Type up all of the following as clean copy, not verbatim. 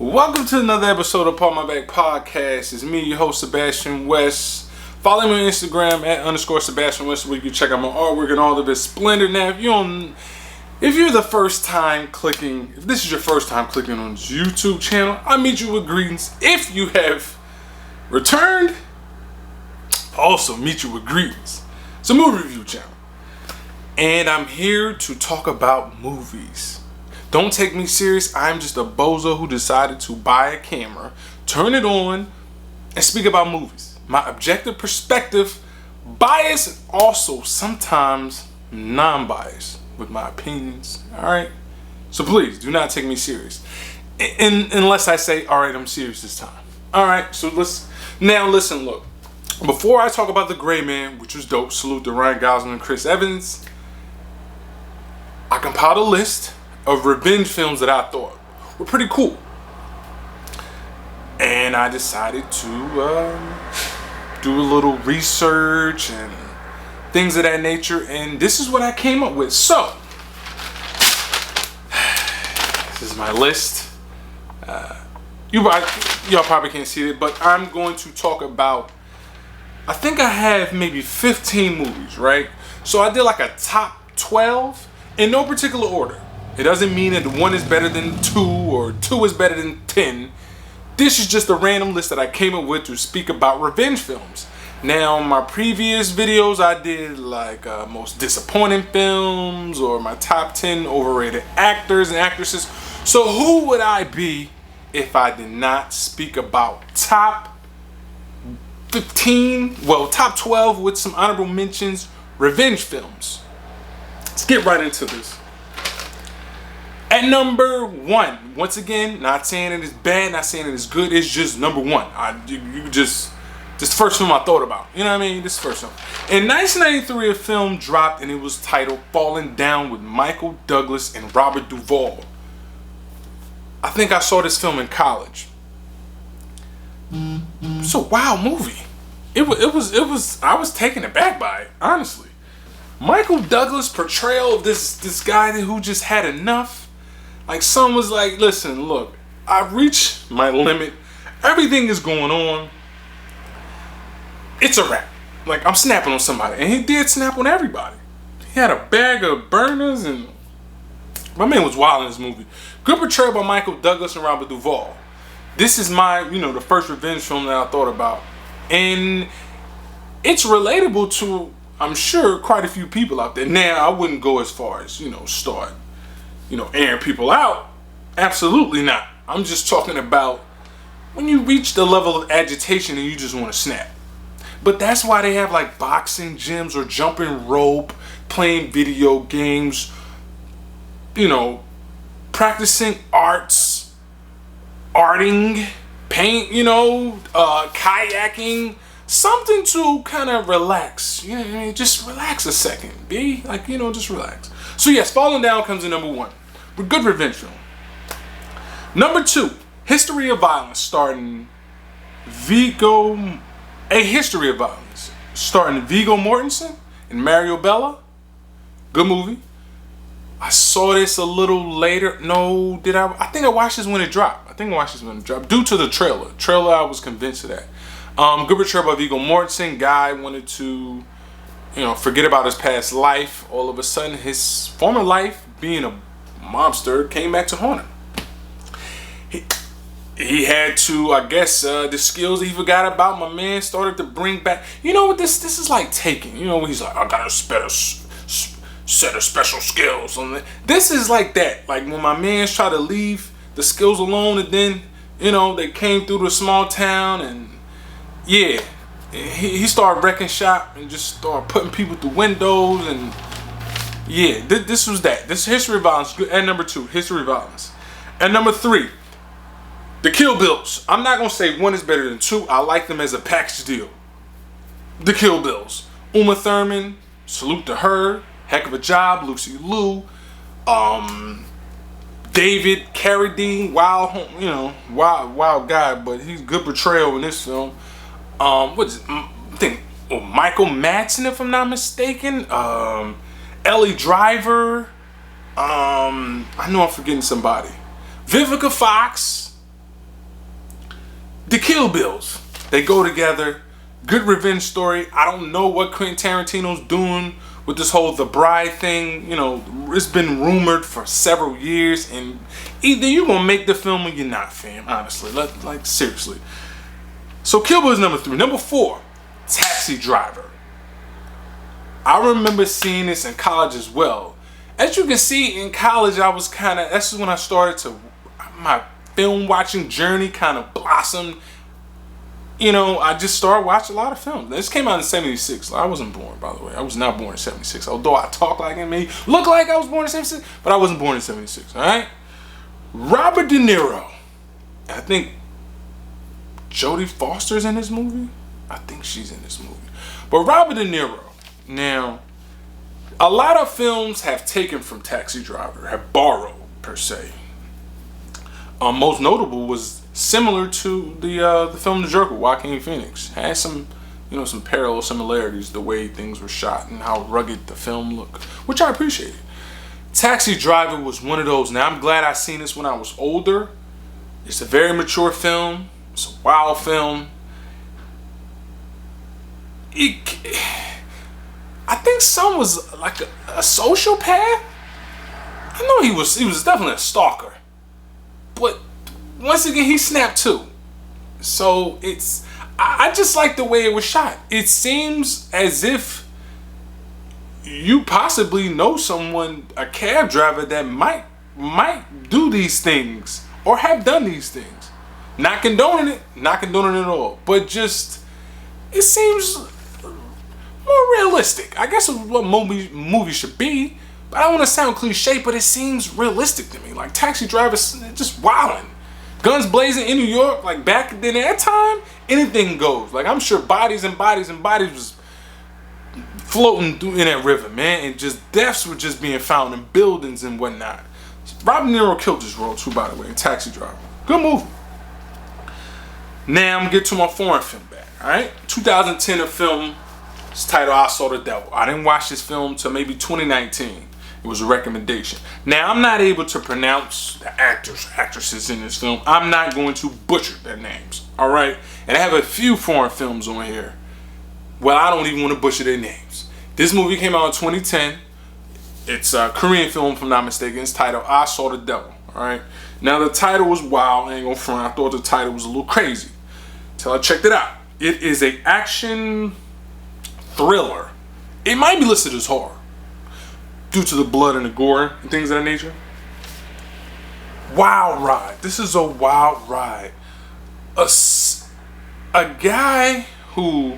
Welcome to another episode of Paul My Back Podcast. It's me, your host, Sebastian West. Follow me on Instagram at _Sebastian West, where you can check out my artwork and all of its splendor. Now, if you're the first time clicking, if this is your first time clicking on this YouTube channel, I meet you with greetings. If you have returned, I also meet you with greetings. It's a movie review channel, and I'm here to talk about movies. Don't take me serious. I'm just a bozo who decided to buy a camera, turn it on, and speak about movies. My objective perspective, biased, and also sometimes non-biased with my opinions. Alright? So please, do not take me serious. Unless I say, alright, I'm serious this time. Alright, so listen, look. Before I talk about The Gray Man, which was dope, salute to Ryan Gosling and Chris Evans, I compiled a list of revenge films that I thought were pretty cool, and I decided to do a little research and things of that nature, and this is what I came up with. So this is my list. Y'all probably can't see it, but I'm going to talk about, I think I have maybe 15 movies, right? So I did like a top 12 in no particular order. It doesn't mean that one is better than 2 or 2 is better than 10. This is just a random list that I came up with to speak about revenge films. Now, my previous videos I did like most disappointing films or my top 10 overrated actors and actresses. So who would I be if I did not speak about top 12 with some honorable mentions revenge films? Let's get right into this. At number 1, once again, not saying it is bad, not saying it is good, it's just number 1. This the first film I thought about. You know what I mean? This first film. In 1993, a film dropped and it was titled Falling Down with Michael Douglas and Robert Duvall. I think I saw this film in college. It's a wild movie. I was taken aback by it, honestly. Michael Douglas' portrayal of this guy who just had enough. Like, someone was like, listen, look, I've reached my limit. Everything is going on. It's a wrap. Like, I'm snapping on somebody. And he did snap on everybody. He had a bag of burners, and my man was wild in this movie. Good portrayal by Michael Douglas and Robert Duvall. This is my, the first revenge film that I thought about. And it's relatable to, I'm sure, quite a few people out there. Now, I wouldn't go as far as, start airing people out. Absolutely not. I'm just talking about when you reach the level of agitation and you just want to snap. But that's why they have like boxing gyms or jumping rope, playing video games, practicing arting, paint, kayaking, something to kind of relax. Just relax a second, B. Just relax. So yes, Falling Down comes in number 1. We're good revenge film. Number 2, History of Violence, starring Viggo Mortensen and Mario Bella. Good movie. I saw this a little later. No, did I? I think I watched this when it dropped. Due to the trailer. I was convinced of that. Good portrayal by Viggo Mortensen. Guy wanted to, forget about his past life. All of a sudden, his former life, being a mobster, came back to haunt him. He had to, I guess, the skills he forgot about, my man started to bring back. You know what this is like Taken. He's like, I got a set of special skills. This is like that. Like when my man's try to leave the skills alone, and then, they came through the small town, and yeah, he started wrecking shop and just started putting people through windows, and yeah, this was that. This History of Violence. At number 2, History of Violence. At number 3, The Kill Bills. I'm not going to say 1 is better than 2. I like them as a package deal. The Kill Bills. Uma Thurman, salute to her. Heck of a job. Lucy Liu. David Carradine. Wild guy, but he's good portrayal in this film. What is it? I think Michael Madsen, if I'm not mistaken. Ellie Driver. I know I'm forgetting somebody. Vivica Fox. The Kill Bills, they go together. Good revenge story. I don't know what Quentin Tarantino's doing with this whole The Bride thing. You know, it's been rumored for several years, and either you're gonna make the film or you're not, fam. Honestly, like seriously. So Kill Bill is number 3. Number 4, Taxi Driver. I remember seeing this in college as well. As you can see, in college, this is when I started to, my film watching journey kind of blossomed. You know, I just started watching a lot of films. This came out in 76. I wasn't born, by the way. I was not born in 76. Although I talk like it may look like I was born in 76, but I wasn't born in 76, all right? Robert De Niro. I think Jodie Foster's in this movie. I think she's in this movie. But Robert De Niro. Now, a lot of films have taken from Taxi Driver, have borrowed, per se. Most notable was similar to the film The Joker, Joaquin Phoenix. Had some, you know, some parallel similarities, the way things were shot and how rugged the film looked, which I appreciated. Taxi Driver was one of those. Now, I'm glad I seen this when I was older. It's a very mature film. It's a wild film. I think son was like a sociopath. I know he was definitely a stalker. But once again, he snapped too. So I just like the way it was shot. It seems as if you possibly know someone, a cab driver, that might do these things or have done these things. Not condoning it at all. But just, it seems more realistic. I guess it's what movie should be. But I don't want to sound cliche, but it seems realistic to me. Like Taxi Driver's just wilding. Guns blazing in New York, like back then at that time, anything goes. Like I'm sure bodies and bodies and bodies was floating through in that river, man. And just deaths were just being found in buildings and whatnot. Robert De Niro killed this role too, by the way, in Taxi Driver. Good movie. Now I'm gonna get to my foreign film back, alright? 2010 film, it's titled I Saw the Devil. I didn't watch this film till maybe 2019. It was a recommendation. Now, I'm not able to pronounce the actors, actresses in this film. I'm not going to butcher their names, all right? And I have a few foreign films on here. Well, I don't even want to butcher their names. This movie came out in 2010. It's a Korean film, if I'm not mistaken. It's titled I Saw the Devil, all right? Now, the title was wild. I ain't gonna front. I thought the title was a little crazy until I checked it out. It is an action thriller. It might be listed as horror, due to the blood and the gore and things of that nature. Wild ride. This is a wild ride. A guy who,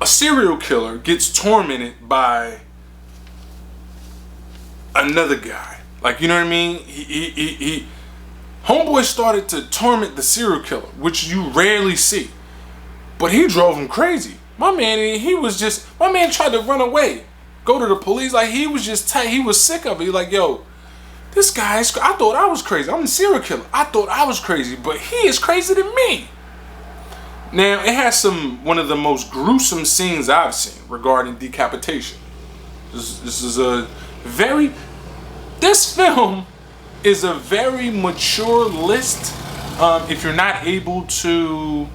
a serial killer, gets tormented by another guy. Like, you know what I mean? Homeboy started to torment the serial killer, which you rarely see. But he drove him crazy. My man tried to run away. Go to the police, like he was just tight. He was sick of it. He like, yo, this guy is, I thought I was crazy. I'm a serial killer. I thought I was crazy, but he is crazier than me. Now, it has one of the most gruesome scenes I've seen regarding decapitation. This film is a very mature list. If you're not able to,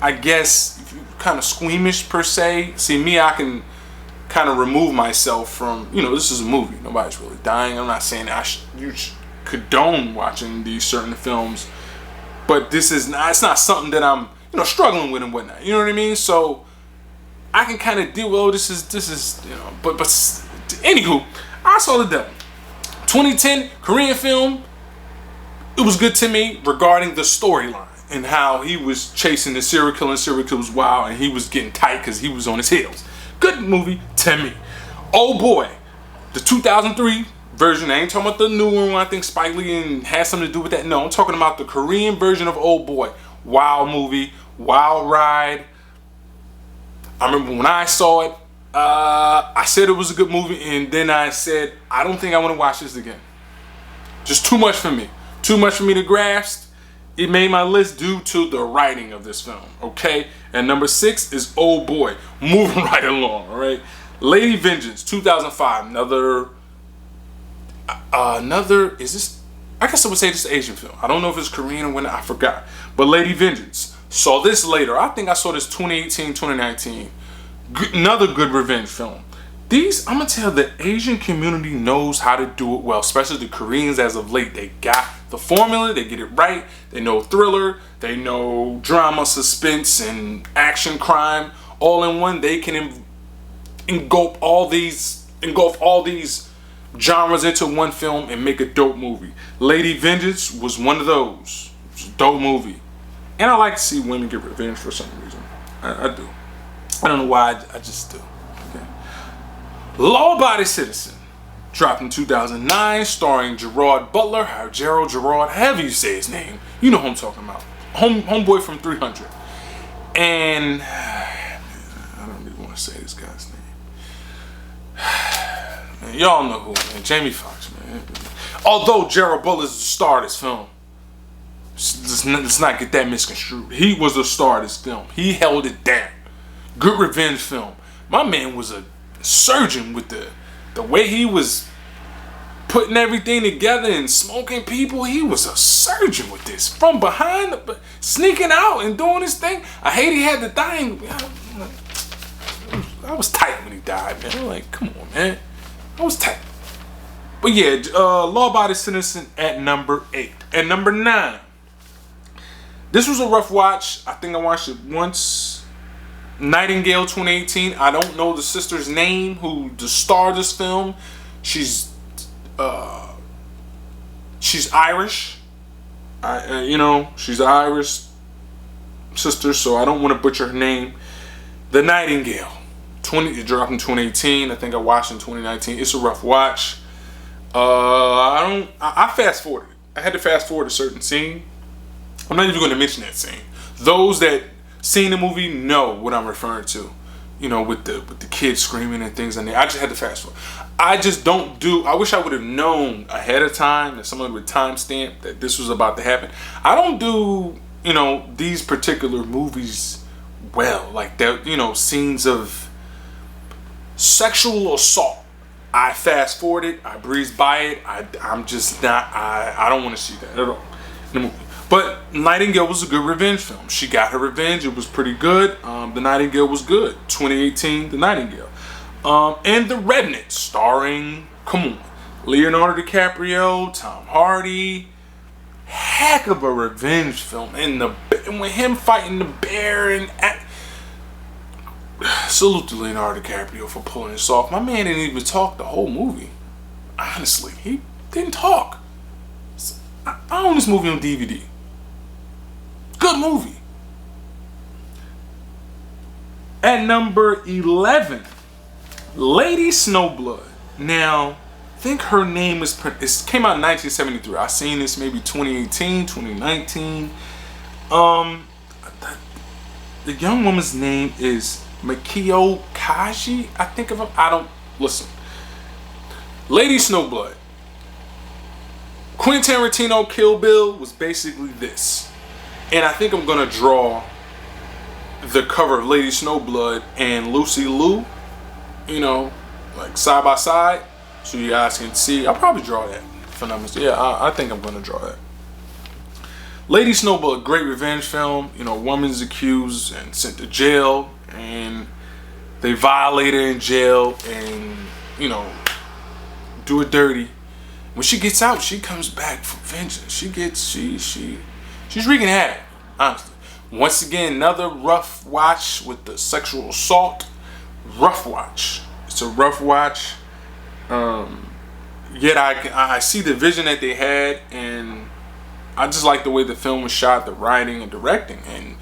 I guess, if you're kind of squeamish per se. See, me, I can kind of remove myself from, you know, this is a movie. Nobody's really dying. I'm not saying you should condone watching these certain films, but it's not something that I'm, you know, struggling with and whatnot. You know what I mean? So I can kind of deal with, oh, this is, you know, but anywho, I Saw the Devil. 2010 Korean film. It was good to me regarding the storyline and how he was chasing the serial killer, and serial killer was wild, and he was getting tight because he was on his heels. Good movie to me. Oh boy, the 2003 version. I ain't talking about the new one. I think Spike Lee has something to do with that. No, I'm talking about the Korean version of Old Boy. Wild movie, wild ride. I remember when I saw it, I said it was a good movie, and then I said, I don't think I want to watch this again. Just too much for me. Too much for me to grasp. It made my list due to the writing of this film, okay? And number 6 is Old Boy. Moving right along, all right? Lady Vengeance, 2005. Another, is this, I guess I would say this is an Asian film. I don't know if it's Korean or when, I forgot. But Lady Vengeance. Saw this later. I think I saw this 2018, 2019. Another good revenge film. These, I'm going to tell you, the Asian community knows how to do it well, especially the Koreans as of late. They got the formula, they get it right. They know thriller, they know drama, suspense, and action crime all in one. They can engulf all these genres into one film and make a dope movie. Lady Vengeance was one of those. It was a dope movie. And I like to see women get revenge for some reason. I do. I don't know why, I just do. Okay. Law-Abiding Citizen dropped in 2009, starring Gerard Butler, Gerald Gerard, however you say his name. You know who I'm talking about. Homeboy from 300. And I don't even want to say this guy's name. Man, y'all know who, man. Jamie Foxx, man. Although Gerald Butler's the star of this film, let's not get that misconstrued. He was the star of this film. He held it down. Good revenge film. My man was a surgeon with the way he was putting everything together and smoking people. He was a surgeon with this. From behind, sneaking out and doing his thing. I hate he had to die. I was tight when he died, man. I'm like, come on, man. I was tight. But yeah, Law-Abiding Citizen at number 8. At number 9. This was a rough watch. I think I watched it once. Nightingale 2018. I don't know the sister's name who the star of this film. She's Irish. She's an Irish sister, so I don't want to butcher her name. The Nightingale. It dropped in 2018. I think I watched in 2019. It's a rough watch. I fast forwarded. I had to fast forward a certain scene. I'm not even going to mention that scene. Those that seen the movie know what I'm referring to. You know, with the kids screaming and things in there. I just had to fast forward. I wish I would have known ahead of time that someone would timestamp that this was about to happen. I don't do, these particular movies well. Like that, scenes of sexual assault. I fast forward it. I breeze by it. I'm just not. I don't want to see that at all in the movie. But Nightingale was a good revenge film. She got her revenge. It was pretty good. The Nightingale was good. 2018, The Nightingale. And The Redneck, starring, Leonardo DiCaprio, Tom Hardy. Heck of a revenge film. And with him fighting the bear and salute to Leonardo DiCaprio for pulling this off. My man didn't even talk the whole movie. Honestly, he didn't talk. I own this movie on DVD. Good movie. At number 11, Lady Snowblood. Now, I think her name it came out in 1973. I seen this maybe 2018, 2019. The young woman's name is Mikio Kaji. Listen. Lady Snowblood. Quentin Tarantino Kill Bill was basically this. And I think I'm going to draw the cover of Lady Snowblood and Lucy Liu, like side by side, so you guys can see. I'll probably draw that for numbers. Yeah, I think I'm going to draw that. Lady Snowblood, great revenge film. Woman's accused and sent to jail, and they violate her in jail and, do her dirty. When she gets out, she comes back for vengeance. She's wreaking havoc, honestly. Once again, another rough watch with the sexual assault. Rough watch. It's a rough watch. Yet I see the vision that they had, and I just like the way the film was shot, the writing and directing. And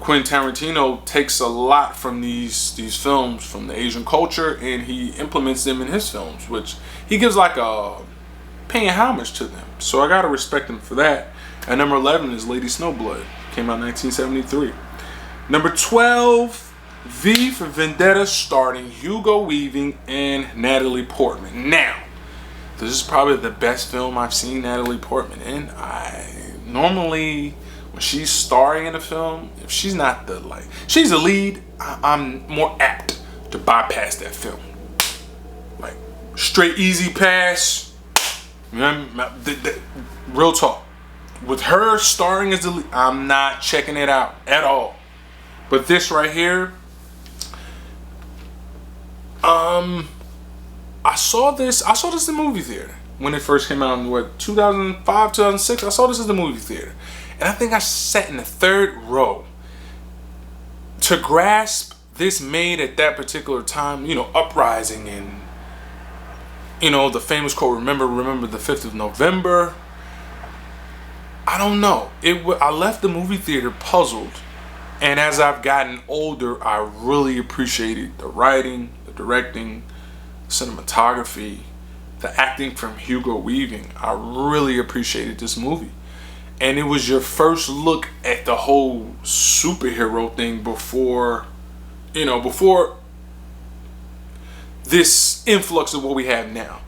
Quentin Tarantino takes a lot from these films from the Asian culture, and he implements them in his films, which he gives like a paying homage to them. So I gotta respect him for that. And number 11 is Lady Snowblood. Came out in 1973. Number 12, V for Vendetta, starring Hugo Weaving and Natalie Portman. Now, this is probably the best film I've seen Natalie Portman in. Normally, when she's starring in a film, if she's not she's the lead, I'm more apt to bypass that film. Like, straight easy pass, You know what I mean? Real talk. With her starring as the lead, I'm not checking it out at all. But this right here, I saw this in the movie theater when it first came out in 2005, 2006. I saw this in the movie theater, and I think I sat in the third row. To grasp this made at that particular time, uprising and the famous quote, remember the 5th of November. I don't know. I left the movie theater puzzled, and as I've gotten older, I really appreciated the writing, the directing, cinematography, the acting from Hugo Weaving. I really appreciated this movie. And it was your first look at the whole superhero thing before this influx of what we have now.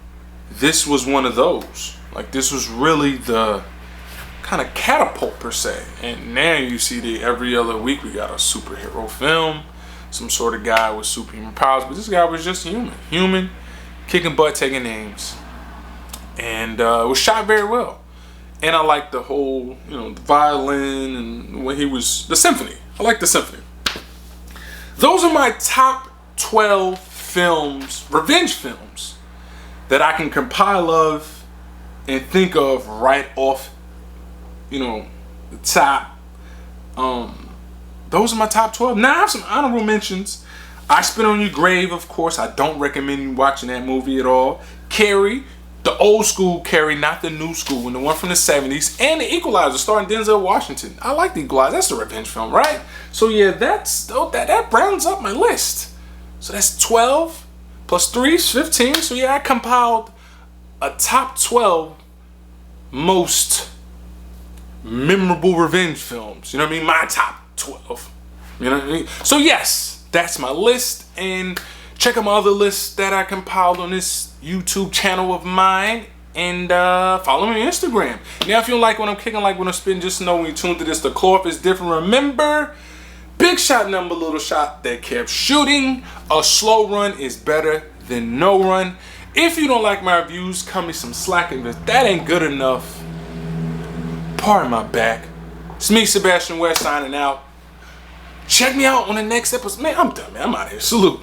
This was one of those. Like, this was really the kind of catapult per se. And now you see that every other week we got a superhero film, some sort of guy with superhuman powers, but this guy was just human, kicking butt, taking names, and it was shot very well. And I like the whole, the violin and when the symphony. I like the symphony. Those are my top 12 films, revenge films, that I can compile of and think of right off, the top. Those are my top 12. Now I have some honorable mentions. I Spit on Your Grave, of course. I don't recommend you watching that movie at all. Carrie, the old school Carrie, not the new school one, the one from the 70s. And The Equalizer, starring Denzel Washington. I like The Equalizer. That's a revenge film, right? So yeah, that rounds up my list. So that's 12 plus 3 is 15. So yeah, I compiled a top 12 most memorable revenge films. You know what I mean? My top 12. You know what I mean? So yes, that's my list. And check out my other lists that I compiled on this YouTube channel of mine. And follow me on Instagram. Now, if you don't like what I'm kicking, like what I'm spitting, just know when you tune to this, the cloth is different. Remember, big shot number, little shot that kept shooting. A slow run is better than no run. If you don't like my reviews, cut me some slack. And if that ain't good enough, pardon my back. It's me, Sebastian West, signing out. Check me out on the next episode. Man, I'm done, man. I'm out of here. Salute.